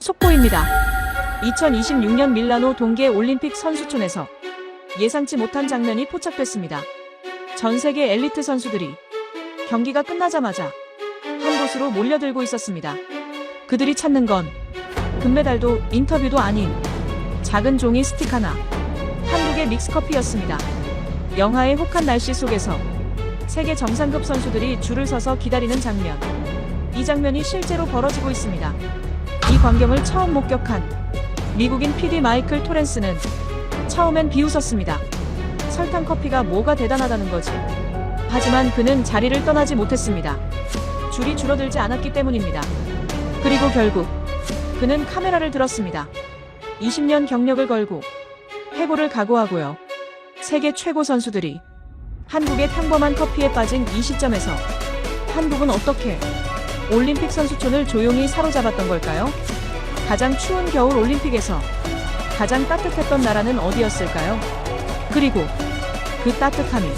속보입니다. 2026년 밀라노 동계 올림픽 선수촌에서 예상치 못한 장면이 포착됐습니다. 전 세계 엘리트 선수들이 경기가 끝나자마자 한 곳으로 몰려들고 있었습니다. 그들이 찾는 건 금메달도 인터뷰도 아닌 작은 종이 스틱 하나, 한국의 믹스커피였습니다. 영하의 혹한 날씨 속에서 세계 정상급 선수들이 줄을 서서 기다리는 장면. 이 장면이 실제로 벌어지고 있습니다. 이 광경을 처음 목격한 미국인 PD 마이클 토렌스는 처음엔 비웃었습니다. 설탕 커피가 뭐가 대단하다는 거지. 하지만 그는 자리를 떠나지 못했습니다. 줄이 줄어들지 않았기 때문입니다. 그리고 결국 그는 카메라를 들었습니다. 20년 경력을 걸고 해고를 각오하고요. 세계 최고 선수들이 한국의 평범한 커피에 빠진 이 시점에서 한국은 어떻게 올림픽 선수촌을 조용히 사로잡았던 걸까요? 가장 추운 겨울 올림픽에서 가장 따뜻했던 나라는 어디였을까요? 그리고 그 따뜻함이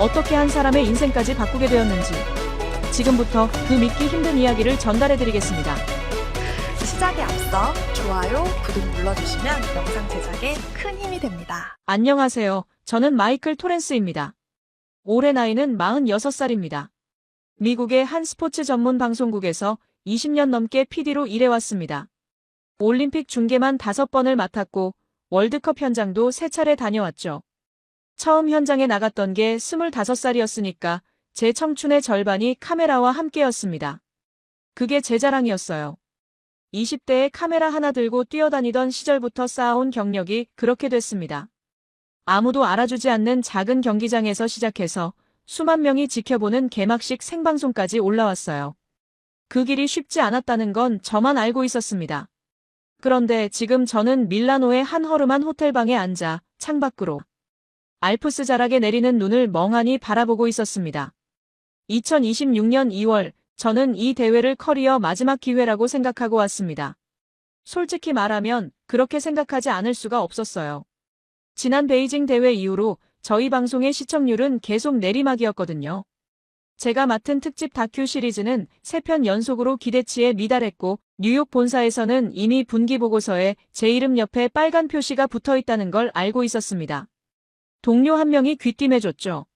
어떻게 한 사람의 인생까지 바꾸게 되었는지 지금부터 그 믿기 힘든 이야기를 전달해드리겠습니다. 시작에 앞서 좋아요, 구독 눌러주시면 영상 제작에 큰 힘이 됩니다. 안녕하세요. 저는 마이클 토렌스입니다. 올해 나이는 46살입니다. 미국의 한 스포츠 전문 방송국에서 20년 넘게 PD로 일해왔습니다. 올림픽 중계만 5번을 맡았고 월드컵 현장도 3차례 다녀왔죠. 처음 현장에 나갔던 게 25살이었으니까 제 청춘의 절반이 카메라와 함께였습니다. 그게 제 자랑이었어요. 20대에 카메라 하나 들고 뛰어다니던 시절부터 쌓아온 경력이 그렇게 됐습니다. 아무도 알아주지 않는 작은 경기장에서 시작해서 수만 명이 지켜보는 개막식 생방송까지 올라왔어요. 그 길이 쉽지 않았다는 건 저만 알고 있었습니다. 그런데 지금 저는 밀라노의 한 허름한 호텔방에 앉아 창밖으로 알프스 자락에 내리는 눈을 멍하니 바라보고 있었습니다. 2026년 2월 저는 이 대회를 커리어 마지막 기회라고 생각하고 왔습니다. 솔직히 말하면 그렇게 생각하지 않을 수가 없었어요. 지난 베이징 대회 이후로 저희 방송의 시청률은 계속 내리막이었거든요. 제가 맡은 특집 다큐 시리즈는 3편 연속으로 기대치에 미달했고 뉴욕 본사에서는 이미 분기 보고서에 제 이름 옆에 빨간 표시가 붙어 있다는 걸 알고 있었습니다. 동료 한 명이 귀띔해줬죠.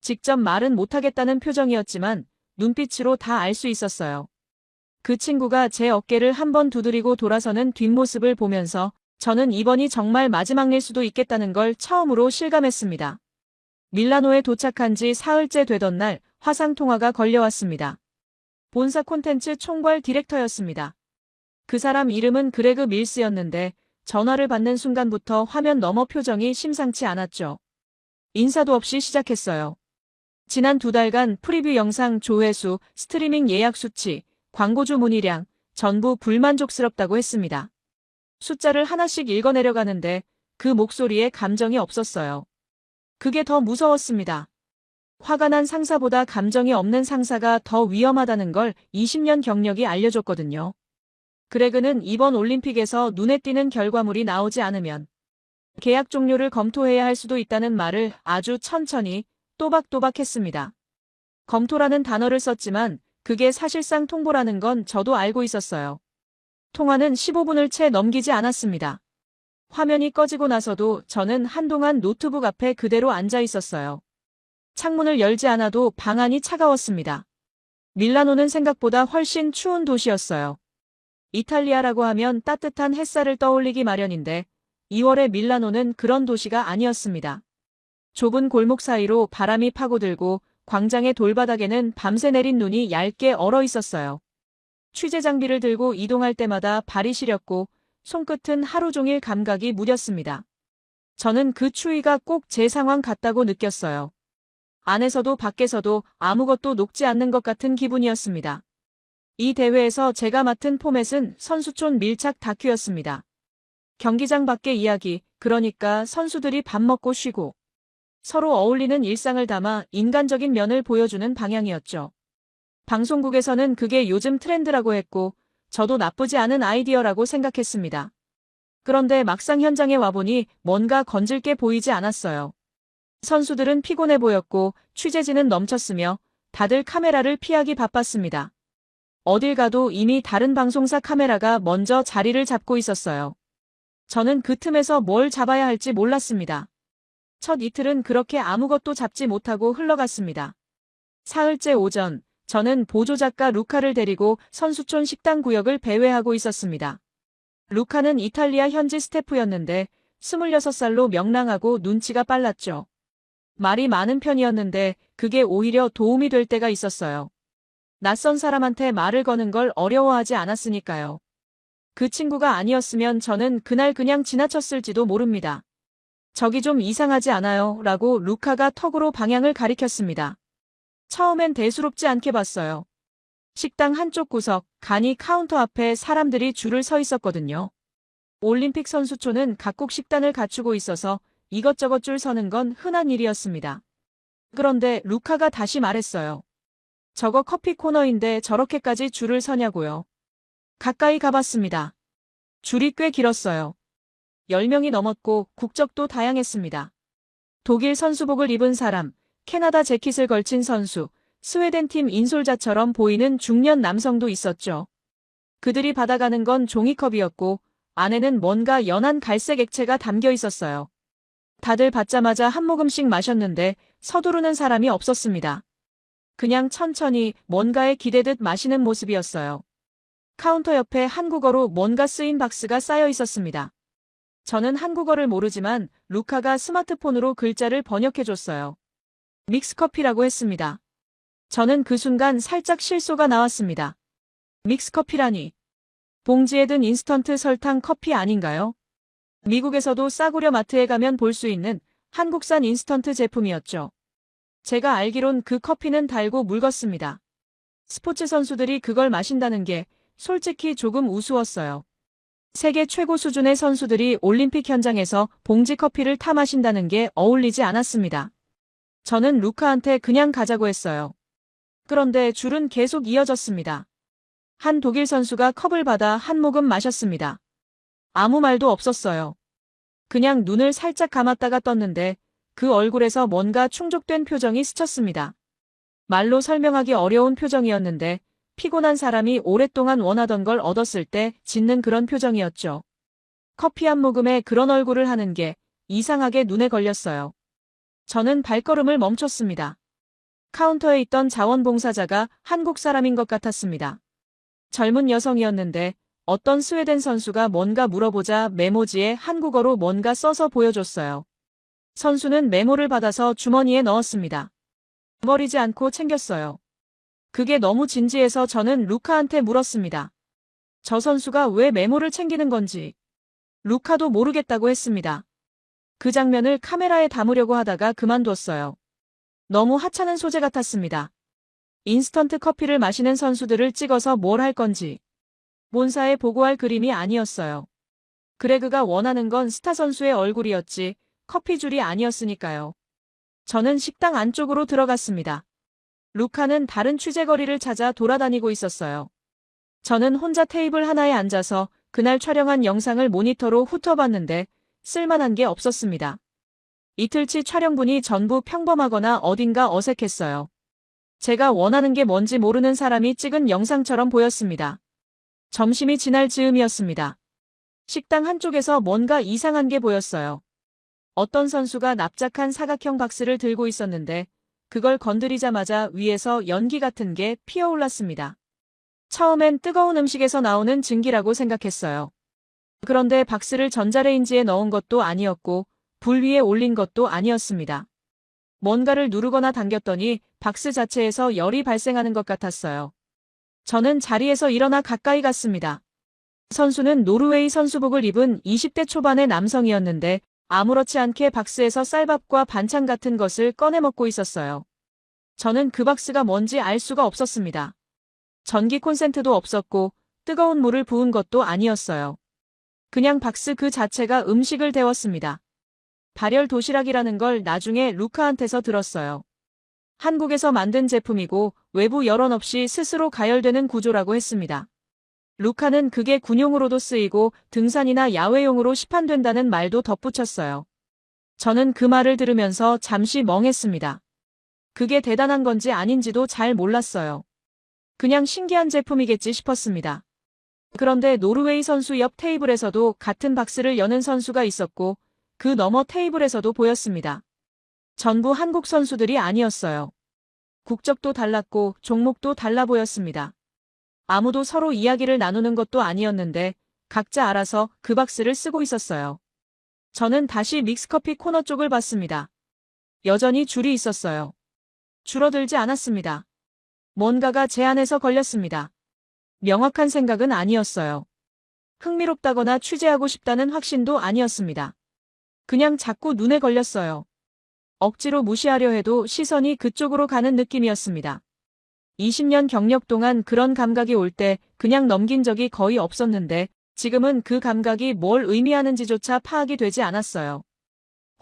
직접 말은 못하겠다는 표정이었지만 눈빛으로 다 알 수 있었어요. 그 친구가 제 어깨를 한번 두드리고 돌아서는 뒷모습을 보면서 저는 이번이 정말 마지막일 수도 있겠다는 걸 처음으로 실감했습니다. 밀라노에 도착한 지 사흘째 되던 날 화상통화가 걸려왔습니다. 본사 콘텐츠 총괄 디렉터였습니다. 그 사람 이름은 그레그 밀스였는데 전화를 받는 순간부터 화면 너머 표정이 심상치 않았죠. 인사도 없이 시작했어요. 지난 2달간 프리뷰 영상 조회수, 스트리밍 예약 수치, 광고주 문의량 전부 불만족스럽다고 했습니다. 숫자를 하나씩 읽어내려가는데 그 목소리에 감정이 없었어요. 그게 더 무서웠습니다. 화가 난 상사보다 감정이 없는 상사가 더 위험하다는 걸 20년 경력이 알려줬거든요. 그레그는 이번 올림픽에서 눈에 띄는 결과물이 나오지 않으면 계약 종료를 검토해야 할 수도 있다는 말을 아주 천천히 또박또박 했습니다. 검토라는 단어를 썼지만 그게 사실상 통보라는 건 저도 알고 있었어요. 통화는 15분을 채 넘기지 않았습니다. 화면이 꺼지고 나서도 저는 한동안 노트북 앞에 그대로 앉아 있었어요. 창문을 열지 않아도 방 안이 차가웠습니다. 밀라노는 생각보다 훨씬 추운 도시였어요. 이탈리아라고 하면 따뜻한 햇살을 떠올리기 마련인데 2월의 밀라노는 그런 도시가 아니었습니다. 좁은 골목 사이로 바람이 파고들고 광장의 돌바닥에는 밤새 내린 눈이 얇게 얼어 있었어요. 취재 장비를 들고 이동할 때마다 발이 시렸고 손끝은 하루 종일 감각이 무뎠습니다. 저는 그 추위가 꼭 제 상황 같다고 느꼈어요. 안에서도 밖에서도 아무것도 녹지 않는 것 같은 기분이었습니다. 이 대회에서 제가 맡은 포맷은 선수촌 밀착 다큐였습니다. 경기장 밖의 이야기, 그러니까 선수들이 밥 먹고 쉬고 서로 어울리는 일상을 담아 인간적인 면을 보여주는 방향이었죠. 방송국에서는 그게 요즘 트렌드라고 했고 저도 나쁘지 않은 아이디어라고 생각했습니다. 그런데 막상 현장에 와보니 뭔가 건질 게 보이지 않았어요. 선수들은 피곤해 보였고 취재진은 넘쳤으며 다들 카메라를 피하기 바빴습니다. 어딜 가도 이미 다른 방송사 카메라가 먼저 자리를 잡고 있었어요. 저는 그 틈에서 뭘 잡아야 할지 몰랐습니다. 첫 이틀은 그렇게 아무것도 잡지 못하고 흘러갔습니다. 사흘째 오전, 저는 보조작가 루카를 데리고 선수촌 식당 구역을 배회하고 있었습니다. 루카는 이탈리아 현지 스태프였는데 26살로 명랑하고 눈치가 빨랐죠. 말이 많은 편이었는데 그게 오히려 도움이 될 때가 있었어요. 낯선 사람한테 말을 거는 걸 어려워하지 않았으니까요. 그 친구가 아니었으면 저는 그날 그냥 지나쳤을지도 모릅니다. 저기 좀 이상하지 않아요? 라고 루카가 턱으로 방향을 가리켰습니다. 처음엔 대수롭지 않게 봤어요. 식당 한쪽 구석, 간이 카운터 앞에 사람들이 줄을 서 있었거든요. 올림픽 선수촌은 각국 식단을 갖추고 있어서 이것저것 줄 서는 건 흔한 일이었습니다. 그런데 루카가 다시 말했어요. 저거 커피 코너인데 저렇게까지 줄을 서냐고요. 가까이 가봤습니다. 줄이 꽤 길었어요. 10명이 넘었고 국적도 다양했습니다. 독일 선수복을 입은 사람, 캐나다 재킷을 걸친 선수, 스웨덴 팀 인솔자처럼 보이는 중년 남성도 있었죠. 그들이 받아가는 건 종이컵이었고 안에는 뭔가 연한 갈색 액체가 담겨 있었어요. 다들 받자마자 한 모금씩 마셨는데 서두르는 사람이 없었습니다. 그냥 천천히 뭔가에 기대듯 마시는 모습이었어요. 카운터 옆에 한국어로 뭔가 쓰인 박스가 쌓여 있었습니다. 저는 한국어를 모르지만 루카가 스마트폰으로 글자를 번역해줬어요. 믹스커피라고 했습니다. 저는 그 순간 살짝 실소가 나왔습니다. 믹스커피라니. 봉지에 든 인스턴트 설탕 커피 아닌가요? 미국에서도 싸구려 마트에 가면 볼 수 있는 한국산 인스턴트 제품이었죠. 제가 알기론 그 커피는 달고 묽었습니다. 스포츠 선수들이 그걸 마신다는 게 솔직히 조금 우스웠어요. 세계 최고 수준의 선수들이 올림픽 현장에서 봉지 커피를 타 마신다는 게 어울리지 않았습니다. 저는 루카한테 그냥 가자고 했어요. 그런데 줄은 계속 이어졌습니다. 한 독일 선수가 컵을 받아 한 모금 마셨습니다. 아무 말도 없었어요. 그냥 눈을 살짝 감았다가 떴는데 그 얼굴에서 뭔가 충족된 표정이 스쳤습니다. 말로 설명하기 어려운 표정이었는데 피곤한 사람이 오랫동안 원하던 걸 얻었을 때 짓는 그런 표정이었죠. 커피 한 모금에 그런 얼굴을 하는 게 이상하게 눈에 걸렸어요. 저는 발걸음을 멈췄습니다. 카운터에 있던 자원봉사자가 한국 사람인 것 같았습니다. 젊은 여성이었는데 어떤 스웨덴 선수가 뭔가 물어보자 메모지에 한국어로 뭔가 써서 보여줬어요. 선수는 메모를 받아서 주머니에 넣었습니다. 버리지 않고 챙겼어요. 그게 너무 진지해서 저는 루카한테 물었습니다. 저 선수가 왜 메모를 챙기는 건지. 루카도 모르겠다고 했습니다. 그 장면을 카메라에 담으려고 하다가 그만뒀어요. 너무 하찮은 소재 같았습니다. 인스턴트 커피를 마시는 선수들을 찍어서 뭘 할 건지. 본사에 보고할 그림이 아니었어요. 그레그가 원하는 건 스타 선수의 얼굴이었지 커피 줄이 아니었으니까요. 저는 식당 안쪽으로 들어갔습니다. 루카는 다른 취재거리를 찾아 돌아다니고 있었어요. 저는 혼자 테이블 하나에 앉아서 그날 촬영한 영상을 모니터로 훑어봤는데 쓸만한 게 없었습니다. 이틀치 촬영분이 전부 평범하거나 어딘가 어색했어요. 제가 원하는 게 뭔지 모르는 사람이 찍은 영상처럼 보였습니다. 점심이 지날 즈음이었습니다. 식당 한쪽에서 뭔가 이상한 게 보였어요. 어떤 선수가 납작한 사각형 박스를 들고 있었는데 그걸 건드리자마자 위에서 연기 같은 게 피어올랐습니다. 처음엔 뜨거운 음식에서 나오는 증기라고 생각했어요. 그런데 박스를 전자레인지에 넣은 것도 아니었고 불 위에 올린 것도 아니었습니다. 뭔가를 누르거나 당겼더니 박스 자체에서 열이 발생하는 것 같았어요. 저는 자리에서 일어나 가까이 갔습니다. 선수는 노르웨이 선수복을 입은 20대 초반의 남성이었는데 아무렇지 않게 박스에서 쌀밥과 반찬 같은 것을 꺼내 먹고 있었어요. 저는 그 박스가 뭔지 알 수가 없었습니다. 전기 콘센트도 없었고 뜨거운 물을 부은 것도 아니었어요. 그냥 박스 그 자체가 음식을 데웠습니다. 발열 도시락이라는 걸 나중에 루카한테서 들었어요. 한국에서 만든 제품이고 외부 열원 없이 스스로 가열되는 구조라고 했습니다. 루카는 그게 군용으로도 쓰이고 등산이나 야외용으로 시판된다는 말도 덧붙였어요. 저는 그 말을 들으면서 잠시 멍했습니다. 그게 대단한 건지 아닌지도 잘 몰랐어요. 그냥 신기한 제품이겠지 싶었습니다. 그런데 노르웨이 선수 옆 테이블에서도 같은 박스를 여는 선수가 있었고 그 너머 테이블에서도 보였습니다. 전부 한국 선수들이 아니었어요. 국적도 달랐고 종목도 달라 보였습니다. 아무도 서로 이야기를 나누는 것도 아니었는데 각자 알아서 그 박스를 쓰고 있었어요. 저는 다시 믹스커피 코너 쪽을 봤습니다. 여전히 줄이 있었어요. 줄어들지 않았습니다. 뭔가가 제 안에서 걸렸습니다. 명확한 생각은 아니었어요. 흥미롭다거나 취재하고 싶다는 확신도 아니었습니다. 그냥 자꾸 눈에 걸렸어요. 억지로 무시하려 해도 시선이 그쪽으로 가는 느낌이었습니다. 20년 경력 동안 그런 감각이 올 때 그냥 넘긴 적이 거의 없었는데 지금은 그 감각이 뭘 의미하는지조차 파악이 되지 않았어요.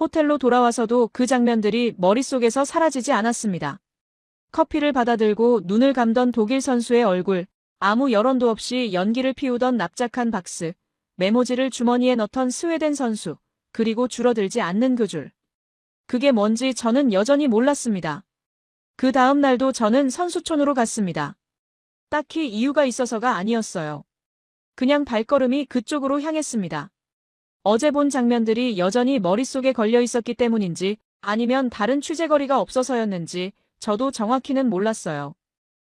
호텔로 돌아와서도 그 장면들이 머릿속에서 사라지지 않았습니다. 커피를 받아들고 눈을 감던 독일 선수의 얼굴, 아무 여론도 없이 연기를 피우던 납작한 박스, 메모지를 주머니에 넣던 스웨덴 선수, 그리고 줄어들지 않는 그 줄. 그게 뭔지 저는 여전히 몰랐습니다. 그 다음 날도 저는 선수촌으로 갔습니다. 딱히 이유가 있어서가 아니었어요. 그냥 발걸음이 그쪽으로 향했습니다. 어제 본 장면들이 여전히 머릿속에 걸려 있었기 때문인지 아니면 다른 취재거리가 없어서였는지 저도 정확히는 몰랐어요.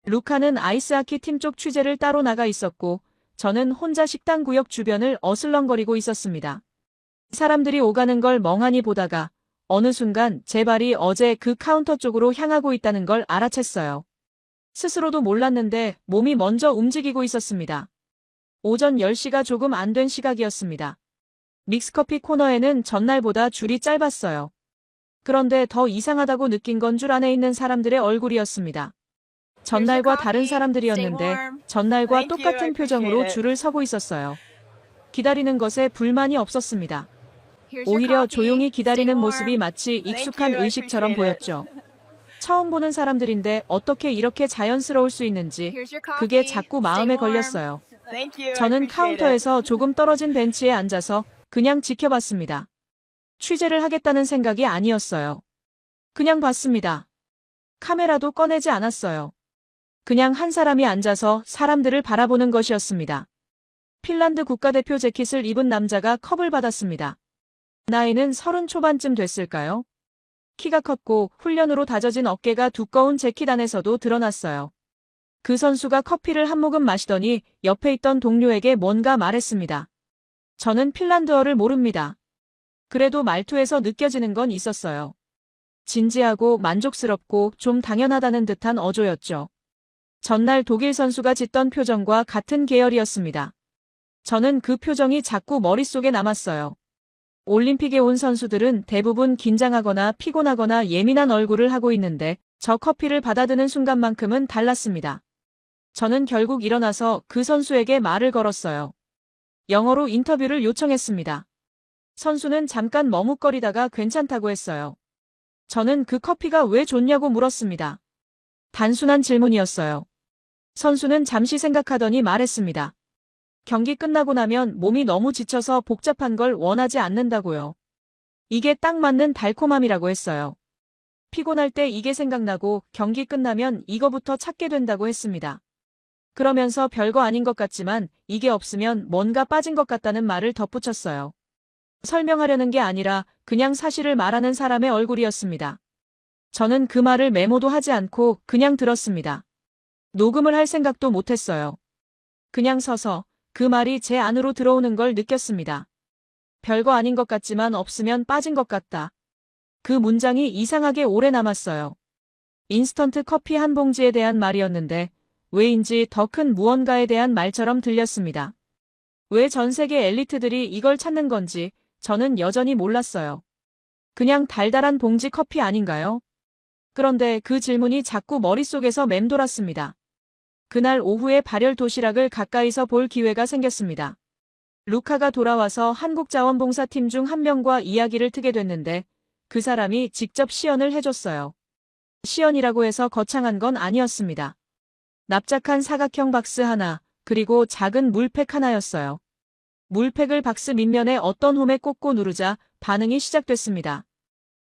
루카는 아이스하키 팀 쪽 취재를 따로 나가 있었고 저는 혼자 식당 구역 주변을 어슬렁거리고 있었습니다. 사람들이 오가는 걸 멍하니 보다가 어느 순간 제 발이 어제 그 카운터 쪽으로 향하고 있다는 걸 알아챘어요. 스스로도 몰랐는데 몸이 먼저 움직이고 있었습니다. 오전 10시가 조금 안 된 시각이었습니다. 믹스커피 코너에는 전날보다 줄이 짧았어요. 그런데 더 이상하다고 느낀 건 줄 안에 있는 사람들의 얼굴이었습니다. 전날과 다른 사람들이었는데 전날과 똑같은 표정으로 줄을 서고 있었어요. 기다리는 것에 불만이 없었습니다. 오히려 조용히 기다리는 모습이 마치 익숙한 의식처럼 보였죠. 처음 보는 사람들인데 어떻게 이렇게 자연스러울 수 있는지 그게 자꾸 마음에 걸렸어요. 저는 카운터에서 조금 떨어진 벤치에 앉아서 그냥 지켜봤습니다. 취재를 하겠다는 생각이 아니었어요. 그냥 봤습니다. 카메라도 꺼내지 않았어요. 그냥 한 사람이 앉아서 사람들을 바라보는 것이었습니다. 핀란드 국가대표 재킷을 입은 남자가 컵을 받았습니다. 나이는 30 초반쯤 됐을까요? 키가 컸고 훈련으로 다져진 어깨가 두꺼운 재킷 안에서도 드러났어요. 그 선수가 커피를 한 모금 마시더니 옆에 있던 동료에게 뭔가 말했습니다. 저는 핀란드어를 모릅니다. 그래도 말투에서 느껴지는 건 있었어요. 진지하고 만족스럽고 좀 당연하다는 듯한 어조였죠. 전날 독일 선수가 짓던 표정과 같은 계열이었습니다. 저는 그 표정이 자꾸 머릿속에 남았어요. 올림픽에 온 선수들은 대부분 긴장하거나 피곤하거나 예민한 얼굴을 하고 있는데 저 커피를 받아드는 순간만큼은 달랐습니다. 저는 결국 일어나서 그 선수에게 말을 걸었어요. 영어로 인터뷰를 요청했습니다. 선수는 잠깐 머뭇거리다가 괜찮다고 했어요. 저는 그 커피가 왜 좋냐고 물었습니다. 단순한 질문이었어요. 선수는 잠시 생각하더니 말했습니다. 경기 끝나고 나면 몸이 너무 지쳐서 복잡한 걸 원하지 않는다고요. 이게 딱 맞는 달콤함이라고 했어요. 피곤할 때 이게 생각나고 경기 끝나면 이거부터 찾게 된다고 했습니다. 그러면서 별거 아닌 것 같지만 이게 없으면 뭔가 빠진 것 같다는 말을 덧붙였어요. 설명하려는 게 아니라 그냥 사실을 말하는 사람의 얼굴이었습니다. 저는 그 말을 메모도 하지 않고 그냥 들었습니다. 녹음을 할 생각도 못했어요. 그냥 서서 그 말이 제 안으로 들어오는 걸 느꼈습니다. 별거 아닌 것 같지만 없으면 빠진 것 같다. 그 문장이 이상하게 오래 남았어요. 인스턴트 커피 한 봉지에 대한 말이었는데 왜인지 더 큰 무언가에 대한 말처럼 들렸습니다. 왜 전 세계 엘리트들이 이걸 찾는 건지 저는 여전히 몰랐어요. 그냥 달달한 봉지 커피 아닌가요? 그런데 그 질문이 자꾸 머릿속에서 맴돌았습니다. 그날 오후에 발열 도시락을 가까이서 볼 기회가 생겼습니다. 루카가 돌아와서 한국자원봉사팀 중 한 명과 이야기를 트게 됐는데 그 사람이 직접 시연을 해줬어요. 시연이라고 해서 거창한 건 아니었습니다. 납작한 사각형 박스 하나, 그리고 작은 물팩 하나였어요. 물팩을 박스 밑면에 어떤 홈에 꽂고 누르자 반응이 시작됐습니다.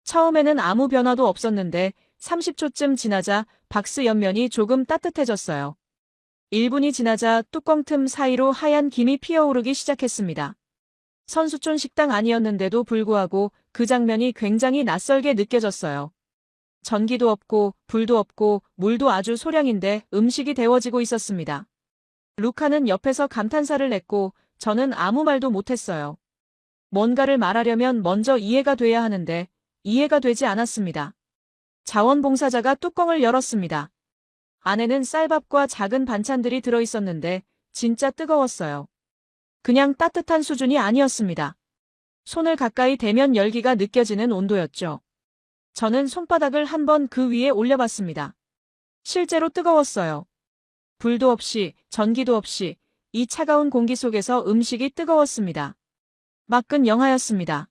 처음에는 아무 변화도 없었는데 30초쯤 지나자 박스 옆면이 조금 따뜻해졌어요. 1분이 지나자 뚜껑 틈 사이로 하얀 김이 피어오르기 시작했습니다. 선수촌 식당 아니었는데도 불구하고 그 장면이 굉장히 낯설게 느껴졌어요. 전기도 없고 불도 없고 물도 아주 소량인데 음식이 데워지고 있었습니다. 루카는 옆에서 감탄사를 냈고 저는 아무 말도 못했어요. 뭔가를 말하려면 먼저 이해가 돼야 하는데 이해가 되지 않았습니다. 자원봉사자가 뚜껑을 열었습니다. 안에는 쌀밥과 작은 반찬들이 들어있었는데 진짜 뜨거웠어요. 그냥 따뜻한 수준이 아니었습니다. 손을 가까이 대면 열기가 느껴지는 온도였죠. 저는 손바닥을 한번 그 위에 올려봤습니다. 실제로 뜨거웠어요. 불도 없이, 전기도 없이 이 차가운 공기 속에서 음식이 뜨거웠습니다. 막근 영하였습니다.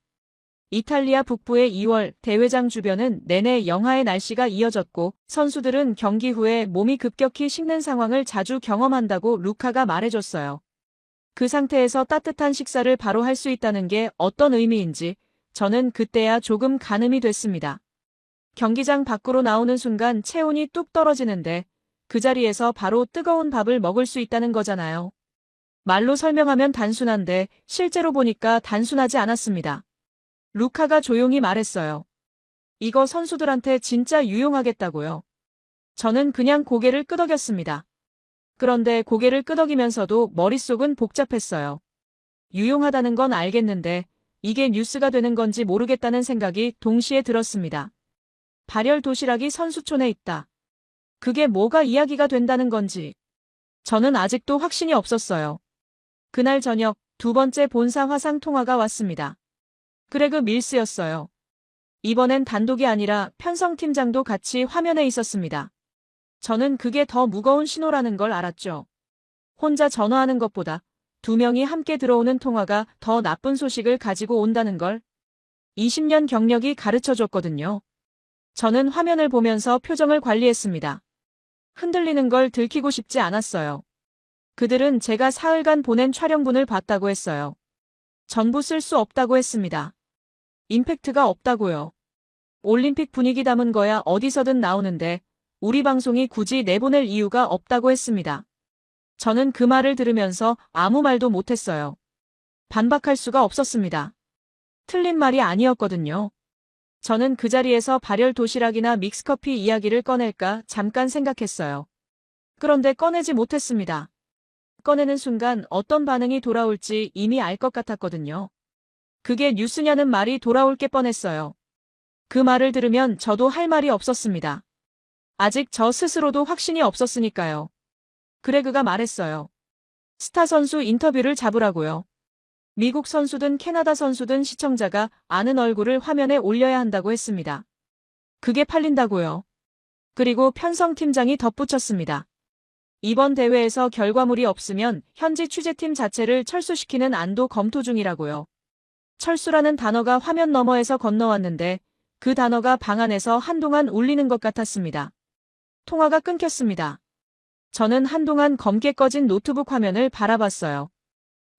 이탈리아 북부의 2월 대회장 주변은 내내 영하의 날씨가 이어졌고 선수들은 경기 후에 몸이 급격히 식는 상황을 자주 경험한다고 루카가 말해줬어요. 그 상태에서 따뜻한 식사를 바로 할 수 있다는 게 어떤 의미인지 저는 그때야 조금 가늠이 됐습니다. 경기장 밖으로 나오는 순간 체온이 뚝 떨어지는데 그 자리에서 바로 뜨거운 밥을 먹을 수 있다는 거잖아요. 말로 설명하면 단순한데 실제로 보니까 단순하지 않았습니다. 루카가 조용히 말했어요. 이거 선수들한테 진짜 유용하겠다고요. 저는 그냥 고개를 끄덕였습니다. 그런데 고개를 끄덕이면서도 머릿속은 복잡했어요. 유용하다는 건 알겠는데 이게 뉴스가 되는 건지 모르겠다는 생각이 동시에 들었습니다. 발열 도시락이 선수촌에 있다. 그게 뭐가 이야기가 된다는 건지. 저는 아직도 확신이 없었어요. 그날 저녁 두 번째 본사 화상 통화가 왔습니다. 그레그 밀스였어요. 이번엔 단독이 아니라 편성팀장도 같이 화면에 있었습니다. 저는 그게 더 무거운 신호라는 걸 알았죠. 혼자 전화하는 것보다 두 명이 함께 들어오는 통화가 더 나쁜 소식을 가지고 온다는 걸 20년 경력이 가르쳐줬거든요. 저는 화면을 보면서 표정을 관리했습니다. 흔들리는 걸 들키고 싶지 않았어요. 그들은 제가 사흘간 보낸 촬영분을 봤다고 했어요. 전부 쓸 수 없다고 했습니다. 임팩트가 없다고요. 올림픽 분위기 담은 거야 어디서든 나오는데 우리 방송이 굳이 내보낼 이유가 없다고 했습니다. 저는 그 말을 들으면서 아무 말도 못했어요. 반박할 수가 없었습니다. 틀린 말이 아니었거든요. 저는 그 자리에서 발열 도시락이나 믹스커피 이야기를 꺼낼까 잠깐 생각했어요. 그런데 꺼내지 못했습니다. 꺼내는 순간 어떤 반응이 돌아올지 이미 알 것 같았거든요. 그게 뉴스냐는 말이 돌아올 게 뻔했어요. 그 말을 들으면 저도 할 말이 없었습니다. 아직 저 스스로도 확신이 없었으니까요. 그레그가 말했어요. 스타 선수 인터뷰를 잡으라고요. 미국 선수든 캐나다 선수든 시청자가 아는 얼굴을 화면에 올려야 한다고 했습니다. 그게 팔린다고요. 그리고 편성팀장이 덧붙였습니다. 이번 대회에서 결과물이 없으면 현지 취재팀 자체를 철수시키는 안도 검토 중이라고요. 철수라는 단어가 화면 너머에서 건너왔는데 그 단어가 방 안에서 한동안 울리는 것 같았습니다. 통화가 끊겼습니다. 저는 한동안 검게 꺼진 노트북 화면을 바라봤어요.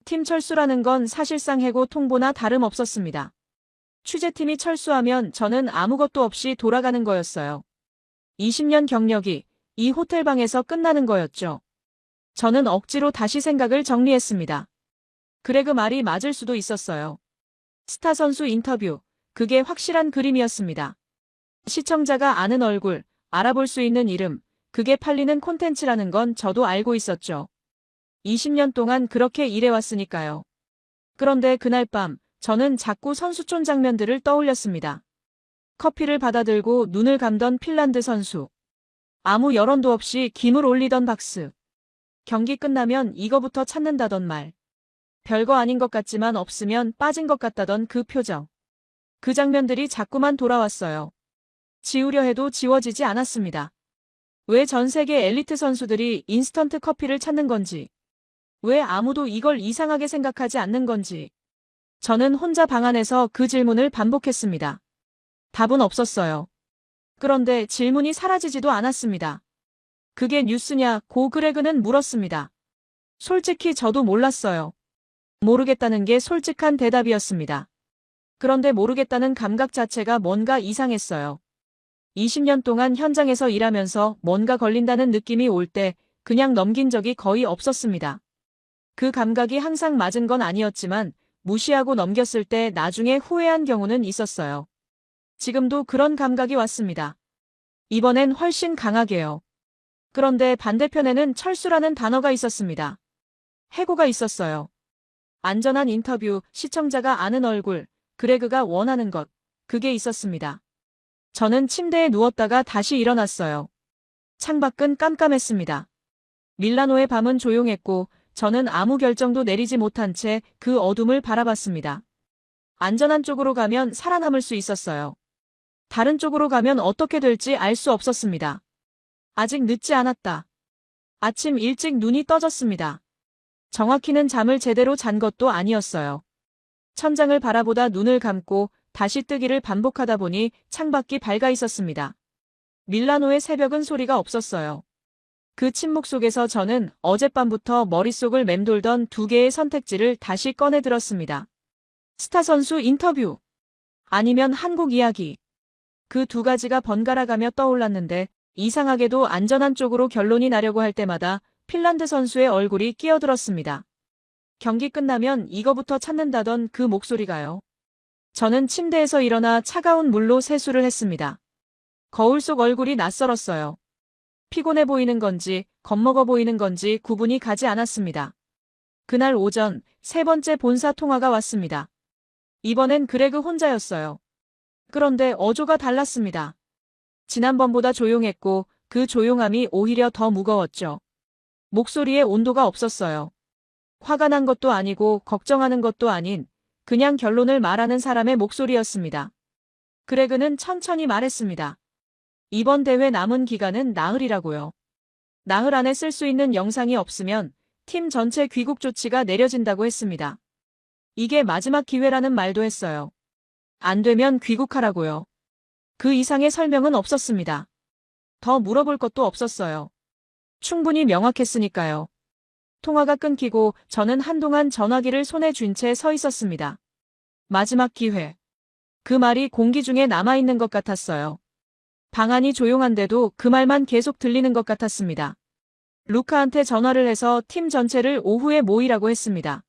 팀 철수라는 건 사실상 해고 통보나 다름없었습니다. 취재팀이 철수하면 저는 아무것도 없이 돌아가는 거였어요. 20년 경력이 이 호텔방에서 끝나는 거였죠. 저는 억지로 다시 생각을 정리했습니다. 그레그 말이 맞을 수도 있었어요. 스타 선수 인터뷰, 그게 확실한 그림이었습니다. 시청자가 아는 얼굴, 알아볼 수 있는 이름, 그게 팔리는 콘텐츠라는 건 저도 알고 있었죠. 20년 동안 그렇게 일해왔으니까요. 그런데 그날 밤, 저는 자꾸 선수촌 장면들을 떠올렸습니다. 커피를 받아들고 눈을 감던 핀란드 선수. 아무 여론도 없이 김을 올리던 박스. 경기 끝나면 이거부터 찾는다던 말. 별거 아닌 것 같지만 없으면 빠진 것 같다던 그 표정. 그 장면들이 자꾸만 돌아왔어요. 지우려 해도 지워지지 않았습니다. 왜 전 세계 엘리트 선수들이 인스턴트 커피를 찾는 건지. 왜 아무도 이걸 이상하게 생각하지 않는 건지. 저는 혼자 방 안에서 그 질문을 반복했습니다. 답은 없었어요. 그런데 질문이 사라지지도 않았습니다. 그게 뉴스냐? 고 그레그는 물었습니다. 솔직히 저도 몰랐어요. 모르겠다는 게 솔직한 대답이었습니다. 그런데 모르겠다는 감각 자체가 뭔가 이상했어요. 20년 동안 현장에서 일하면서 뭔가 걸린다는 느낌이 올 때 그냥 넘긴 적이 거의 없었습니다. 그 감각이 항상 맞은 건 아니었지만 무시하고 넘겼을 때 나중에 후회한 경우는 있었어요. 지금도 그런 감각이 왔습니다. 이번엔 훨씬 강하게요. 그런데 반대편에는 철수라는 단어가 있었습니다. 해고가 있었어요. 안전한 인터뷰, 시청자가 아는 얼굴, 그레그가 원하는 것, 그게 있었습니다. 저는 침대에 누웠다가 다시 일어났어요. 창밖은 깜깜했습니다. 밀라노의 밤은 조용했고 저는 아무 결정도 내리지 못한 채 그 어둠을 바라봤습니다. 안전한 쪽으로 가면 살아남을 수 있었어요. 다른 쪽으로 가면 어떻게 될지 알 수 없었습니다. 아직 늦지 않았다. 아침 일찍 눈이 떠졌습니다. 정확히는 잠을 제대로 잔 것도 아니었어요. 천장을 바라보다 눈을 감고 다시 뜨기를 반복하다 보니 창밖이 밝아 있었습니다. 밀라노의 새벽은 소리가 없었어요. 그 침묵 속에서 저는 어젯밤부터 머릿속을 맴돌던 두 개의 선택지를 다시 꺼내 들었습니다. 스타 선수 인터뷰. 아니면 한국 이야기. 그 두 가지가 번갈아가며 떠올랐는데 이상하게도 안전한 쪽으로 결론이 나려고 할 때마다 핀란드 선수의 얼굴이 끼어들었습니다. 경기 끝나면 이거부터 찾는다던 그 목소리가요. 저는 침대에서 일어나 차가운 물로 세수를 했습니다. 거울 속 얼굴이 낯설었어요. 피곤해 보이는 건지 겁먹어 보이는 건지 구분이 가지 않았습니다. 그날 오전 세 번째 본사 통화가 왔습니다. 이번엔 그레그 혼자였어요. 그런데 어조가 달랐습니다. 지난번보다 조용했고 그 조용함이 오히려 더 무거웠죠. 목소리에 온도가 없었어요. 화가 난 것도 아니고 걱정하는 것도 아닌 그냥 결론을 말하는 사람의 목소리였습니다. 그레그는 천천히 말했습니다. 이번 대회 남은 기간은 나흘이라고요. 나흘 안에 쓸 수 있는 영상이 없으면 팀 전체 귀국 조치가 내려진다고 했습니다. 이게 마지막 기회라는 말도 했어요. 안 되면 귀국하라고요. 그 이상의 설명은 없었습니다. 더 물어볼 것도 없었어요. 충분히 명확했으니까요. 통화가 끊기고 저는 한동안 전화기를 손에 쥔 채 서 있었습니다. 마지막 기회. 그 말이 공기 중에 남아있는 것 같았어요. 방 안이 조용한데도 그 말만 계속 들리는 것 같았습니다. 루카한테 전화를 해서 팀 전체를 오후에 모이라고 했습니다.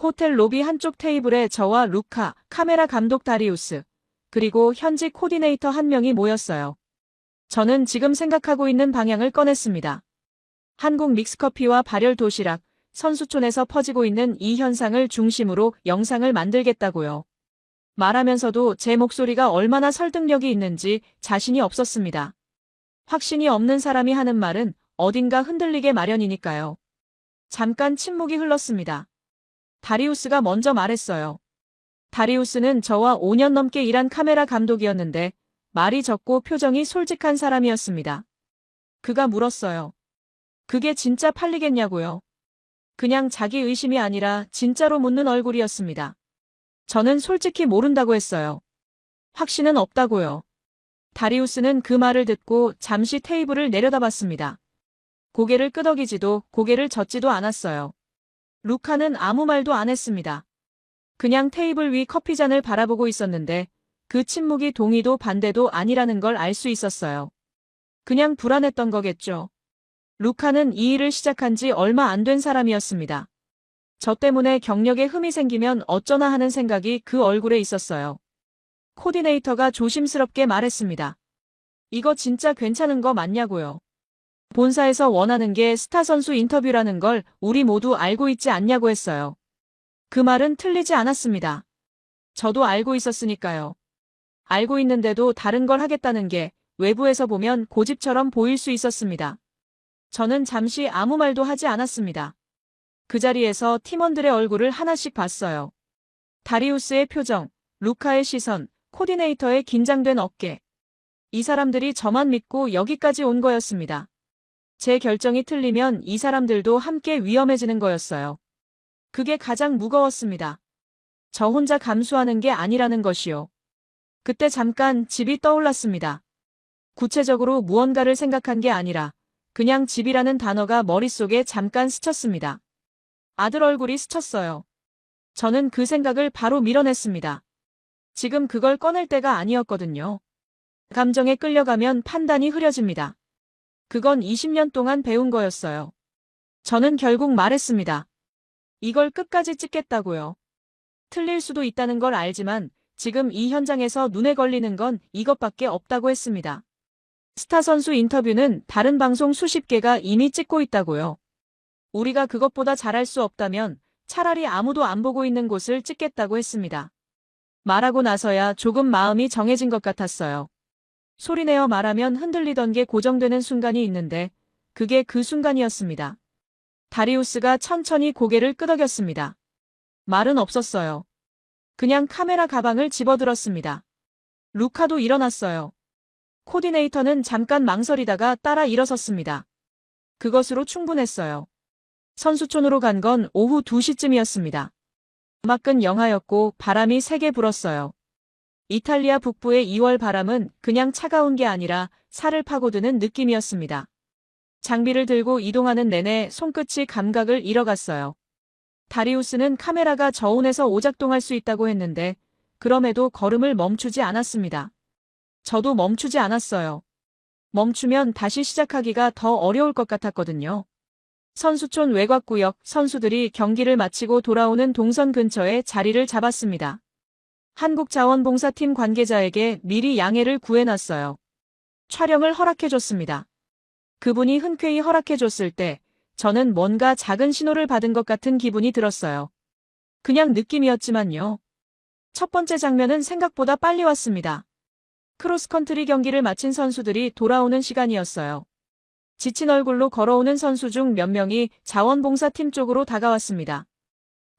호텔 로비 한쪽 테이블에 저와 루카, 카메라 감독 다리우스, 그리고 현지 코디네이터 한 명이 모였어요. 저는 지금 생각하고 있는 방향을 꺼냈습니다. 한국 믹스커피와 발열 도시락, 선수촌에서 퍼지고 있는 이 현상을 중심으로 영상을 만들겠다고요. 말하면서도 제 목소리가 얼마나 설득력이 있는지 자신이 없었습니다. 확신이 없는 사람이 하는 말은 어딘가 흔들리게 마련이니까요. 잠깐 침묵이 흘렀습니다. 다리우스가 먼저 말했어요. 다리우스는 저와 5년 넘게 일한 카메라 감독이었는데 말이 적고 표정이 솔직한 사람이었습니다. 그가 물었어요. 그게 진짜 팔리겠냐고요. 그냥 자기 의심이 아니라 진짜로 묻는 얼굴이었습니다. 저는 솔직히 모른다고 했어요. 확신은 없다고요. 다리우스는 그 말을 듣고 잠시 테이블을 내려다봤습니다. 고개를 끄덕이지도 고개를 젓지도 않았어요. 루카는 아무 말도 안 했습니다. 그냥 테이블 위 커피잔을 바라보고 있었는데 그 침묵이 동의도 반대도 아니라는 걸 알 수 있었어요. 그냥 불안했던 거겠죠. 루카는 이 일을 시작한 지 얼마 안 된 사람이었습니다. 저 때문에 경력에 흠이 생기면 어쩌나 하는 생각이 그 얼굴에 있었어요. 코디네이터가 조심스럽게 말했습니다. 이거 진짜 괜찮은 거 맞냐고요. 본사에서 원하는 게 스타 선수 인터뷰라는 걸 우리 모두 알고 있지 않냐고 했어요. 그 말은 틀리지 않았습니다. 저도 알고 있었으니까요. 알고 있는데도 다른 걸 하겠다는 게 외부에서 보면 고집처럼 보일 수 있었습니다. 저는 잠시 아무 말도 하지 않았습니다. 그 자리에서 팀원들의 얼굴을 하나씩 봤어요. 다리우스의 표정, 루카의 시선, 코디네이터의 긴장된 어깨. 이 사람들이 저만 믿고 여기까지 온 거였습니다. 제 결정이 틀리면 이 사람들도 함께 위험해지는 거였어요. 그게 가장 무거웠습니다. 저 혼자 감수하는 게 아니라는 것이요. 그때 잠깐 집이 떠올랐습니다. 구체적으로 무언가를 생각한 게 아니라 그냥 집이라는 단어가 머릿속에 잠깐 스쳤습니다. 아들 얼굴이 스쳤어요. 저는 그 생각을 바로 밀어냈습니다. 지금 그걸 꺼낼 때가 아니었거든요. 감정에 끌려가면 판단이 흐려집니다. 그건 20년 동안 배운 거였어요. 저는 결국 말했습니다. 이걸 끝까지 찍겠다고요. 틀릴 수도 있다는 걸 알지만 지금 이 현장에서 눈에 걸리는 건 이것밖에 없다고 했습니다. 스타 선수 인터뷰는 다른 방송 수십 개가 이미 찍고 있다고요. 우리가 그것보다 잘할 수 없다면 차라리 아무도 안 보고 있는 곳을 찍겠다고 했습니다. 말하고 나서야 조금 마음이 정해진 것 같았어요. 소리내어 말하면 흔들리던 게 고정되는 순간이 있는데 그게 그 순간이었습니다. 다리우스가 천천히 고개를 끄덕였습니다. 말은 없었어요. 그냥 카메라 가방을 집어들었습니다. 루카도 일어났어요. 코디네이터는 잠깐 망설이다가 따라 일어섰습니다. 그것으로 충분했어요. 선수촌으로 간 건 오후 2시쯤이었습니다. 음악은 영하였고 바람이 세게 불었어요. 이탈리아 북부의 2월 바람은 그냥 차가운 게 아니라 살을 파고드는 느낌이었습니다. 장비를 들고 이동하는 내내 손끝이 감각을 잃어갔어요. 다리우스는 카메라가 저온에서 오작동할 수 있다고 했는데 그럼에도 걸음을 멈추지 않았습니다. 저도 멈추지 않았어요. 멈추면 다시 시작하기가 더 어려울 것 같았거든요. 선수촌 외곽구역 선수들이 경기를 마치고 돌아오는 동선 근처에 자리를 잡았습니다. 한국자원봉사팀 관계자에게 미리 양해를 구해놨어요. 촬영을 허락해줬습니다. 그분이 흔쾌히 허락해줬을 때 저는 뭔가 작은 신호를 받은 것 같은 기분이 들었어요. 그냥 느낌이었지만요. 첫 번째 장면은 생각보다 빨리 왔습니다. 크로스컨트리 경기를 마친 선수들이 돌아오는 시간이었어요. 지친 얼굴로 걸어오는 선수 중 몇 명이 자원봉사팀 쪽으로 다가왔습니다.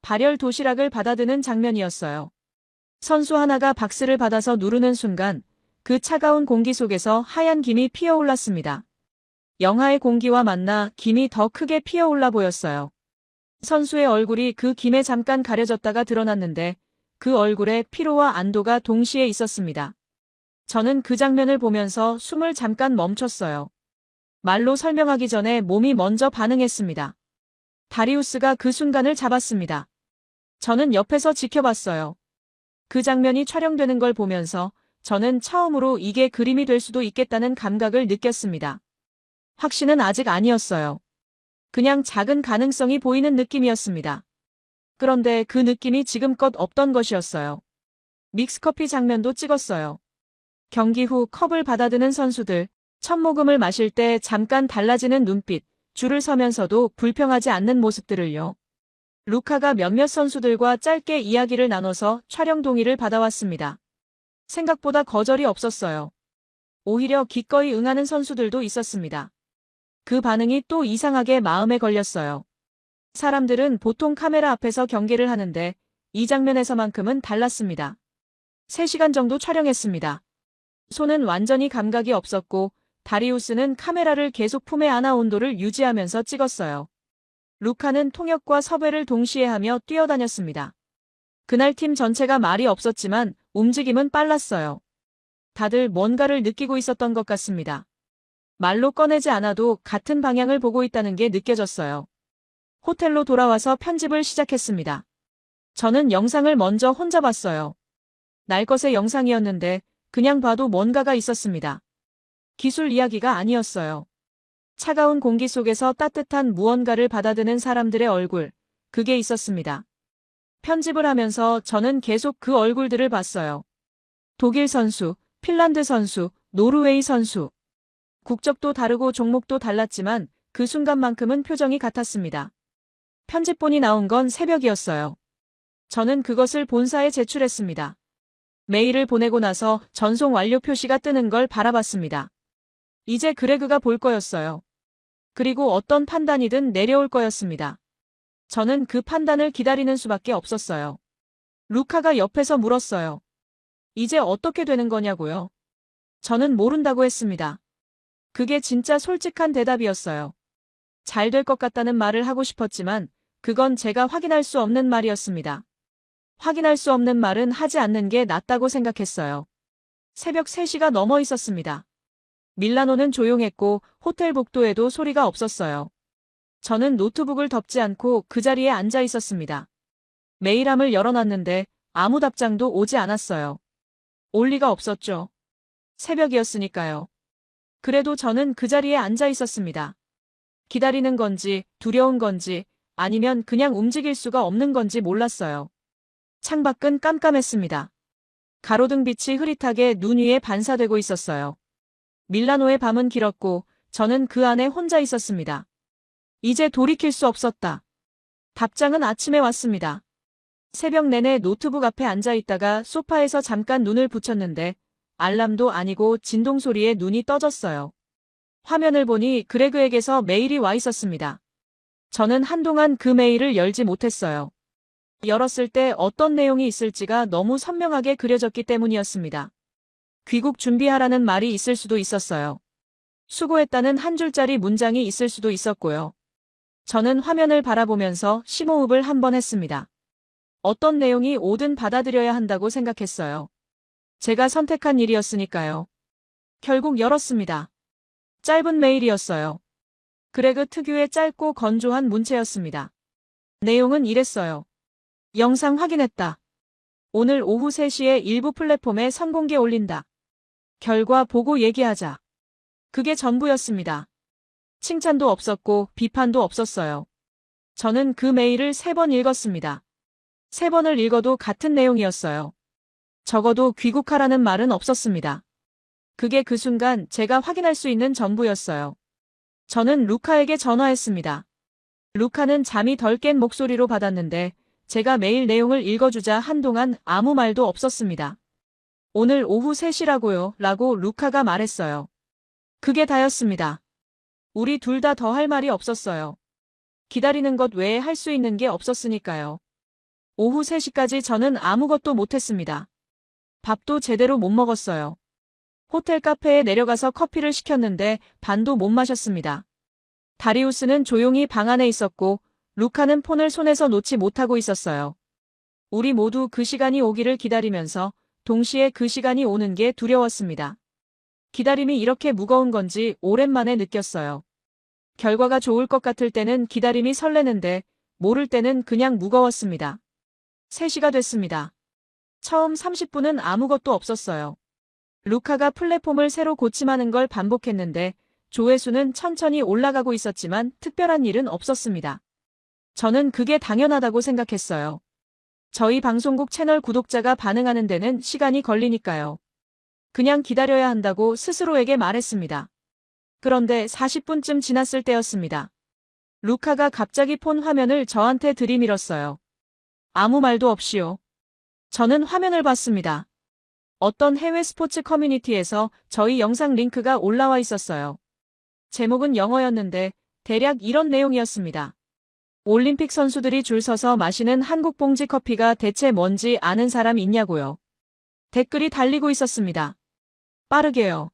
발열 도시락을 받아드는 장면이었어요. 선수 하나가 박스를 받아서 누르는 순간 그 차가운 공기 속에서 하얀 김이 피어올랐습니다. 영하의 공기와 만나 김이 더 크게 피어올라 보였어요. 선수의 얼굴이 그 김에 잠깐 가려졌다가 드러났는데 그 얼굴에 피로와 안도가 동시에 있었습니다. 저는 그 장면을 보면서 숨을 잠깐 멈췄어요. 말로 설명하기 전에 몸이 먼저 반응했습니다. 다리우스가 그 순간을 잡았습니다. 저는 옆에서 지켜봤어요. 그 장면이 촬영되는 걸 보면서 저는 처음으로 이게 그림이 될 수도 있겠다는 감각을 느꼈습니다. 확신은 아직 아니었어요. 그냥 작은 가능성이 보이는 느낌이었습니다. 그런데 그 느낌이 지금껏 없던 것이었어요. 믹스커피 장면도 찍었어요. 경기 후 컵을 받아드는 선수들, 첫 모금을 마실 때 잠깐 달라지는 눈빛, 줄을 서면서도 불평하지 않는 모습들을요. 루카가 몇몇 선수들과 짧게 이야기를 나눠서 촬영 동의를 받아왔습니다. 생각보다 거절이 없었어요. 오히려 기꺼이 응하는 선수들도 있었습니다. 그 반응이 또 이상하게 마음에 걸렸어요. 사람들은 보통 카메라 앞에서 경기를 하는데 이 장면에서만큼은 달랐습니다. 3시간 정도 촬영했습니다. 손은 완전히 감각이 없었고 다리우스는 카메라를 계속 품에 안아 온도를 유지하면서 찍었어요. 루카는 통역과 섭외를 동시에 하며 뛰어다녔습니다. 그날 팀 전체가 말이 없었지만 움직임은 빨랐어요. 다들 뭔가를 느끼고 있었던 것 같습니다. 말로 꺼내지 않아도 같은 방향을 보고 있다는 게 느껴졌어요. 호텔로 돌아와서 편집을 시작했습니다. 저는 영상을 먼저 혼자 봤어요. 날 것의 영상이었는데 그냥 봐도 뭔가가 있었습니다. 기술 이야기가 아니었어요. 차가운 공기 속에서 따뜻한 무언가를 받아드는 사람들의 얼굴, 그게 있었습니다. 편집을 하면서 저는 계속 그 얼굴들을 봤어요. 독일 선수, 핀란드 선수, 노르웨이 선수. 국적도 다르고 종목도 달랐지만 그 순간만큼은 표정이 같았습니다. 편집본이 나온 건 새벽이었어요. 저는 그것을 본사에 제출했습니다. 메일을 보내고 나서 전송 완료 표시가 뜨는 걸 바라봤습니다. 이제 그레그가 볼 거였어요. 그리고 어떤 판단이든 내려올 거였습니다. 저는 그 판단을 기다리는 수밖에 없었어요. 루카가 옆에서 물었어요. 이제 어떻게 되는 거냐고요? 저는 모른다고 했습니다. 그게 진짜 솔직한 대답이었어요. 잘 될 것 같다는 말을 하고 싶었지만 그건 제가 확인할 수 없는 말이었습니다. 확인할 수 없는 말은 하지 않는 게 낫다고 생각했어요. 새벽 3시가 넘어 있었습니다. 밀라노는 조용했고 호텔 복도에도 소리가 없었어요. 저는 노트북을 덮지 않고 그 자리에 앉아 있었습니다. 메일함을 열어놨는데 아무 답장도 오지 않았어요. 올 리가 없었죠. 새벽이었으니까요. 그래도 저는 그 자리에 앉아 있었습니다. 기다리는 건지, 두려운 건지, 아니면 그냥 움직일 수가 없는 건지 몰랐어요. 창밖은 깜깜했습니다. 가로등 빛이 흐릿하게 눈 위에 반사되고 있었어요. 밀라노의 밤은 길었고 저는 그 안에 혼자 있었습니다. 이제 돌이킬 수 없었다. 답장은 아침에 왔습니다. 새벽 내내 노트북 앞에 앉아 있다가 소파에서 잠깐 눈을 붙였는데 알람도 아니고 진동 소리에 눈이 떠졌어요. 화면을 보니 그레그에게서 메일이 와 있었습니다. 저는 한동안 그 메일을 열지 못했어요. 열었을 때 어떤 내용이 있을지가 너무 선명하게 그려졌기 때문이었습니다. 귀국 준비하라는 말이 있을 수도 있었어요. 수고했다는 한 줄짜리 문장이 있을 수도 있었고요. 저는 화면을 바라보면서 심호흡을 한번 했습니다. 어떤 내용이 오든 받아들여야 한다고 생각했어요. 제가 선택한 일이었으니까요. 결국 열었습니다. 짧은 메일이었어요. 그레그 특유의 짧고 건조한 문체였습니다. 내용은 이랬어요. 영상 확인했다. 오늘 오후 3시에 일부 플랫폼에 선공개 올린다. 결과 보고 얘기하자. 그게 전부였습니다. 칭찬도 없었고 비판도 없었어요. 저는 그 메일을 3번 읽었습니다. 3번을 읽어도 같은 내용이었어요. 적어도 귀국하라는 말은 없었습니다. 그게 그 순간 제가 확인할 수 있는 전부였어요. 저는 루카에게 전화했습니다. 루카는 잠이 덜 깬 목소리로 받았는데 제가 메일 내용을 읽어주자 한동안 아무 말도 없었습니다. 오늘 오후 3시라고요 라고 루카가 말했어요. 그게 다였습니다. 우리 둘 다 더 할 말이 없었어요. 기다리는 것 외에 할 수 있는 게 없었으니까요. 오후 3시까지 저는 아무것도 못했습니다. 밥도 제대로 못 먹었어요. 호텔 카페에 내려가서 커피를 시켰는데 반도 못 마셨습니다. 다리우스는 조용히 방 안에 있었고 루카는 폰을 손에서 놓지 못하고 있었어요. 우리 모두 그 시간이 오기를 기다리면서 동시에 그 시간이 오는 게 두려웠습니다. 기다림이 이렇게 무거운 건지 오랜만에 느꼈어요. 결과가 좋을 것 같을 때는 기다림이 설레는데 모를 때는 그냥 무거웠습니다. 3시가 됐습니다. 처음 30분은 아무것도 없었어요. 루카가 플랫폼을 새로 고침하는 걸 반복했는데 조회수는 천천히 올라가고 있었지만 특별한 일은 없었습니다. 저는 그게 당연하다고 생각했어요. 저희 방송국 채널 구독자가 반응하는 데는 시간이 걸리니까요. 그냥 기다려야 한다고 스스로에게 말했습니다. 그런데 40분쯤 지났을 때였습니다. 루카가 갑자기 폰 화면을 저한테 들이밀었어요. 아무 말도 없이요. 저는 화면을 봤습니다. 어떤 해외 스포츠 커뮤니티에서 저희 영상 링크가 올라와 있었어요. 제목은 영어였는데 대략 이런 내용이었습니다. 올림픽 선수들이 줄 서서 마시는 한국 봉지 커피가 대체 뭔지 아는 사람 있냐고요. 댓글이 달리고 있었습니다. 빠르게요.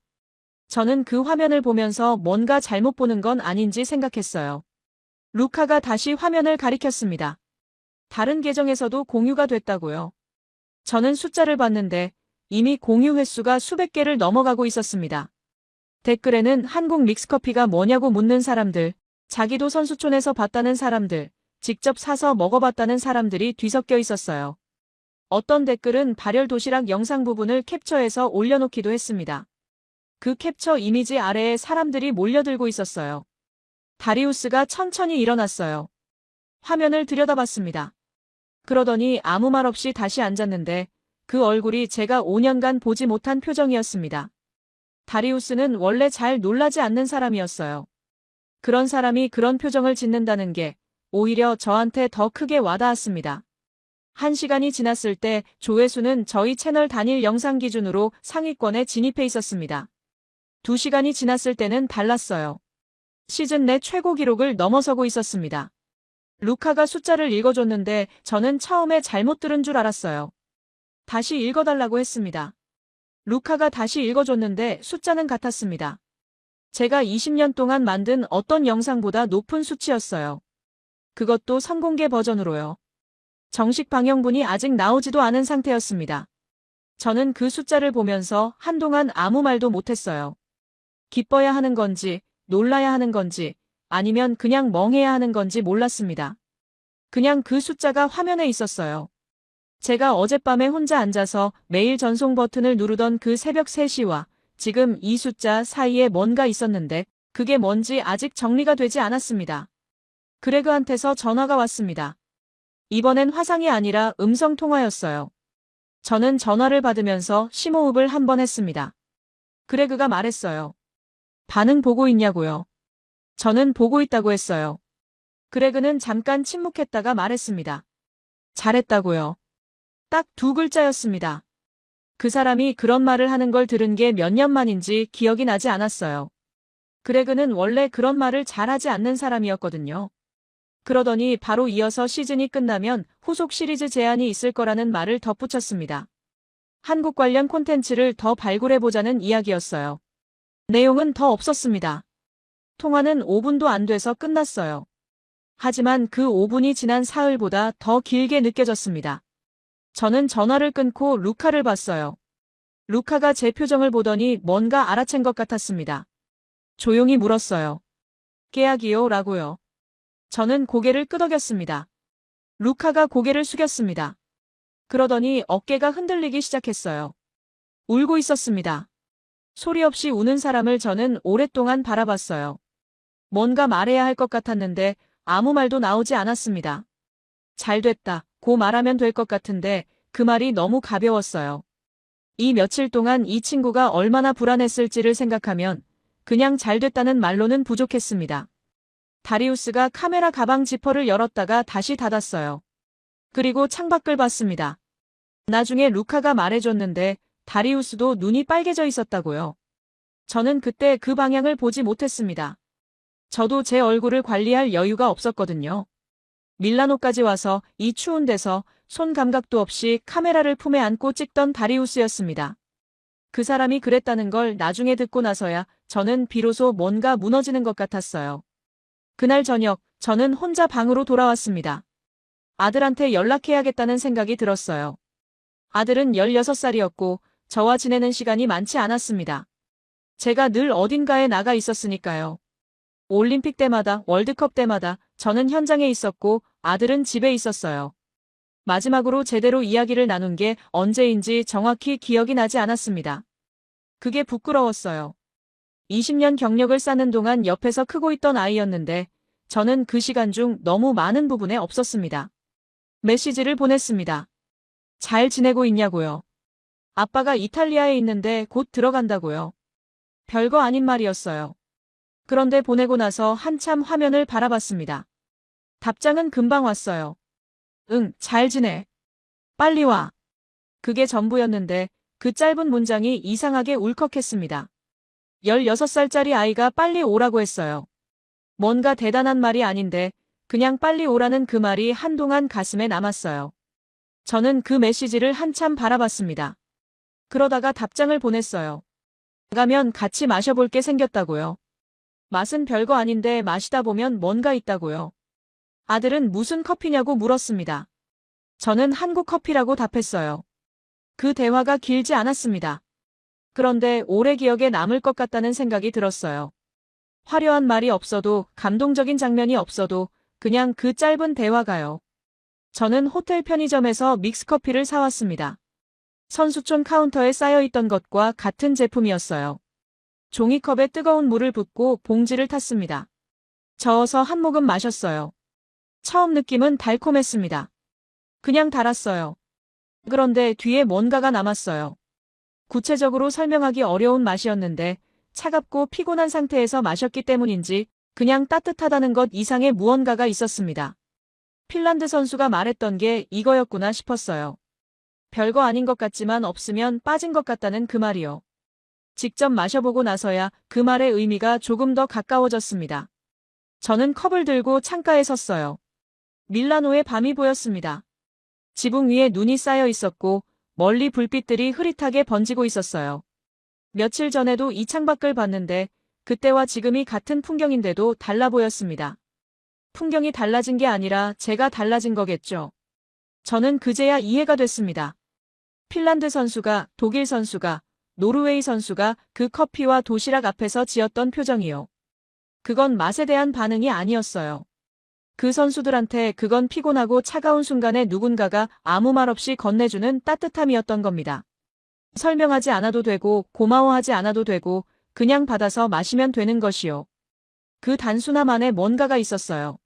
저는 그 화면을 보면서 뭔가 잘못 보는 건 아닌지 생각했어요. 루카가 다시 화면을 가리켰습니다. 다른 계정에서도 공유가 됐다고요. 저는 숫자를 봤는데 이미 공유 횟수가 수백 개를 넘어가고 있었습니다. 댓글에는 한국 믹스커피가 뭐냐고 묻는 사람들, 자기도 선수촌에서 봤다는 사람들, 직접 사서 먹어봤다는 사람들이 뒤섞여 있었어요. 어떤 댓글은 발열 도시락 영상 부분을 캡처해서 올려놓기도 했습니다. 그 캡처 이미지 아래에 사람들이 몰려들고 있었어요. 다리우스가 천천히 일어났어요. 화면을 들여다봤습니다. 그러더니 아무 말 없이 다시 앉았는데 그 얼굴이 제가 5년간 보지 못한 표정이었습니다. 다리우스는 원래 잘 놀라지 않는 사람이었어요. 그런 사람이 그런 표정을 짓는다는 게 오히려 저한테 더 크게 와닿았습니다. 1시간이 지났을 때 조회수는 저희 채널 단일 영상 기준으로 상위권에 진입해 있었습니다. 2시간이 지났을 때는 달랐어요. 시즌 내 최고 기록을 넘어서고 있었습니다. 루카가 숫자를 읽어줬는데 저는 처음에 잘못 들은 줄 알았어요. 다시 읽어달라고 했습니다. 루카가 다시 읽어줬는데 숫자는 같았습니다. 제가 20년 동안 만든 어떤 영상보다 높은 수치였어요. 그것도 선공개 버전으로요. 정식 방영분이 아직 나오지도 않은 상태였습니다. 저는 그 숫자를 보면서 한동안 아무 말도 못했어요. 기뻐야 하는 건지, 놀라야 하는 건지, 아니면 그냥 멍해야 하는 건지 몰랐습니다. 그냥 그 숫자가 화면에 있었어요. 제가 어젯밤에 혼자 앉아서 메일 전송 버튼을 누르던 그 새벽 3시와 지금 이 숫자 사이에 뭔가 있었는데 그게 뭔지 아직 정리가 되지 않았습니다. 그레그한테서 전화가 왔습니다. 이번엔 화상이 아니라 음성 통화였어요. 저는 전화를 받으면서 심호흡을 한 번 했습니다. 그레그가 말했어요. 반응 보고 있냐고요. 저는 보고 있다고 했어요. 그레그는 잠깐 침묵했다가 말했습니다. 잘했다고요. 딱 두 글자였습니다. 그 사람이 그런 말을 하는 걸 들은 게 몇 년 만인지 기억이 나지 않았어요. 그레그는 원래 그런 말을 잘하지 않는 사람이었거든요. 그러더니 바로 이어서 시즌이 끝나면 후속 시리즈 제안이 있을 거라는 말을 덧붙였습니다. 한국 관련 콘텐츠를 더 발굴해보자는 이야기였어요. 내용은 더 없었습니다. 통화는 5분도 안 돼서 끝났어요. 하지만 그 5분이 지난 사흘보다 더 길게 느껴졌습니다. 저는 전화를 끊고 루카를 봤어요. 루카가 제 표정을 보더니 뭔가 알아챈 것 같았습니다. 조용히 물었어요. 계약이요? 라고요. 저는 고개를 끄덕였습니다. 루카가 고개를 숙였습니다. 그러더니 어깨가 흔들리기 시작했어요. 울고 있었습니다. 소리 없이 우는 사람을 저는 오랫동안 바라봤어요. 뭔가 말해야 할 것 같았는데 아무 말도 나오지 않았습니다. 잘 됐다, 고 말하면 될 것 같은데 그 말이 너무 가벼웠어요. 이 며칠 동안 이 친구가 얼마나 불안했을지를 생각하면 그냥 잘 됐다는 말로는 부족했습니다. 다리우스가 카메라 가방 지퍼를 열었다가 다시 닫았어요. 그리고 창밖을 봤습니다. 나중에 루카가 말해줬는데 다리우스도 눈이 빨개져 있었다고요. 저는 그때 그 방향을 보지 못했습니다. 저도 제 얼굴을 관리할 여유가 없었거든요. 밀라노까지 와서 이 추운 데서 손 감각도 없이 카메라를 품에 안고 찍던 다리우스였습니다. 그 사람이 그랬다는 걸 나중에 듣고 나서야 저는 비로소 뭔가 무너지는 것 같았어요. 그날 저녁, 저는 혼자 방으로 돌아왔습니다. 아들한테 연락해야겠다는 생각이 들었어요. 아들은 16살이었고 저와 지내는 시간이 많지 않았습니다. 제가 늘 어딘가에 나가 있었으니까요. 올림픽 때마다, 월드컵 때마다 저는 현장에 있었고 아들은 집에 있었어요. 마지막으로 제대로 이야기를 나눈 게 언제인지 정확히 기억이 나지 않았습니다. 그게 부끄러웠어요. 20년 경력을 쌓는 동안 옆에서 크고 있던 아이였는데 저는 그 시간 중 너무 많은 부분에 없었습니다. 메시지를 보냈습니다. 잘 지내고 있냐고요. 아빠가 이탈리아에 있는데 곧 들어간다고요. 별거 아닌 말이었어요. 그런데 보내고 나서 한참 화면을 바라봤습니다. 답장은 금방 왔어요. 응, 잘 지내. 빨리 와. 그게 전부였는데 그 짧은 문장이 이상하게 울컥했습니다. 16살짜리 아이가 빨리 오라고 했어요. 뭔가 대단한 말이 아닌데 그냥 빨리 오라는 그 말이 한동안 가슴에 남았어요. 저는 그 메시지를 한참 바라봤습니다. 그러다가 답장을 보냈어요. 나가면 같이 마셔볼 게 생겼다고요. 맛은 별거 아닌데 마시다 보면 뭔가 있다고요. 아들은 무슨 커피냐고 물었습니다. 저는 한국 커피라고 답했어요. 그 대화가 길지 않았습니다. 그런데 오래 기억에 남을 것 같다는 생각이 들었어요. 화려한 말이 없어도, 감동적인 장면이 없어도 그냥 그 짧은 대화가요. 저는 호텔 편의점에서 믹스커피를 사왔습니다. 선수촌 카운터에 쌓여있던 것과 같은 제품이었어요. 종이컵에 뜨거운 물을 붓고 봉지를 탔습니다. 저어서 한 모금 마셨어요. 처음 느낌은 달콤했습니다. 그냥 달았어요. 그런데 뒤에 뭔가가 남았어요. 구체적으로 설명하기 어려운 맛이었는데 차갑고 피곤한 상태에서 마셨기 때문인지 그냥 따뜻하다는 것 이상의 무언가가 있었습니다. 핀란드 선수가 말했던 게 이거였구나 싶었어요. 별거 아닌 것 같지만 없으면 빠진 것 같다는 그 말이요. 직접 마셔보고 나서야 그 말의 의미가 조금 더 가까워졌습니다. 저는 컵을 들고 창가에 섰어요. 밀라노의 밤이 보였습니다. 지붕 위에 눈이 쌓여 있었고 멀리 불빛들이 흐릿하게 번지고 있었어요. 며칠 전에도 이 창밖을 봤는데 그때와 지금이 같은 풍경인데도 달라 보였습니다. 풍경이 달라진 게 아니라 제가 달라진 거겠죠. 저는 그제야 이해가 됐습니다. 핀란드 선수가, 독일 선수가, 노르웨이 선수가 그 커피와 도시락 앞에서 지었던 표정이요. 그건 맛에 대한 반응이 아니었어요. 그 선수들한테 그건 피곤하고 차가운 순간에 누군가가 아무 말 없이 건네주는 따뜻함이었던 겁니다. 설명하지 않아도 되고 고마워하지 않아도 되고 그냥 받아서 마시면 되는 것이요. 그 단순함 안에 뭔가가 있었어요.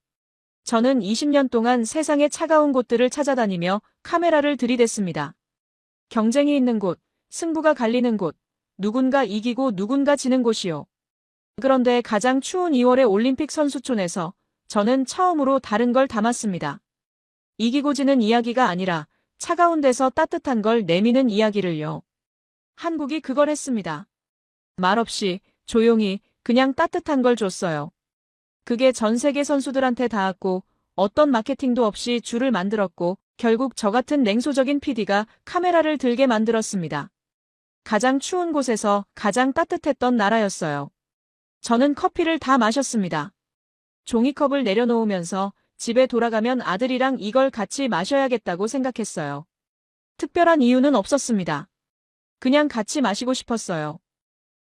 저는 20년 동안 세상의 차가운 곳들을 찾아다니며 카메라를 들이댔습니다. 경쟁이 있는 곳, 승부가 갈리는 곳, 누군가 이기고 누군가 지는 곳이요. 그런데 가장 추운 2월의 올림픽 선수촌에서 저는 처음으로 다른 걸 담았습니다. 이기고 지는 이야기가 아니라 차가운 데서 따뜻한 걸 내미는 이야기를요. 한국이 그걸 했습니다. 말없이 조용히 그냥 따뜻한 걸 줬어요. 그게 전 세계 선수들한테 닿았고 어떤 마케팅도 없이 줄을 만들었고 결국 저 같은 냉소적인 PD가 카메라를 들게 만들었습니다. 가장 추운 곳에서 가장 따뜻했던 나라였어요. 저는 커피를 다 마셨습니다. 종이컵을 내려놓으면서 집에 돌아가면 아들이랑 이걸 같이 마셔야겠다고 생각했어요. 특별한 이유는 없었습니다. 그냥 같이 마시고 싶었어요.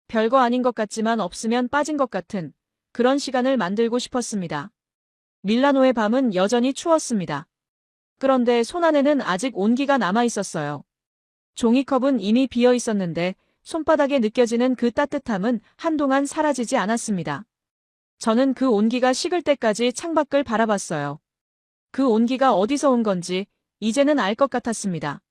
별거 아닌 것 같지만 없으면 빠진 것 같은 그런 시간을 만들고 싶었습니다. 밀라노의 밤은 여전히 추웠습니다. 그런데 손안에는 아직 온기가 남아 있었어요. 종이컵은 이미 비어 있었는데 손바닥에 느껴지는 그 따뜻함은 한동안 사라지지 않았습니다. 저는 그 온기가 식을 때까지 창밖을 바라봤어요. 그 온기가 어디서 온 건지 이제는 알 것 같았습니다.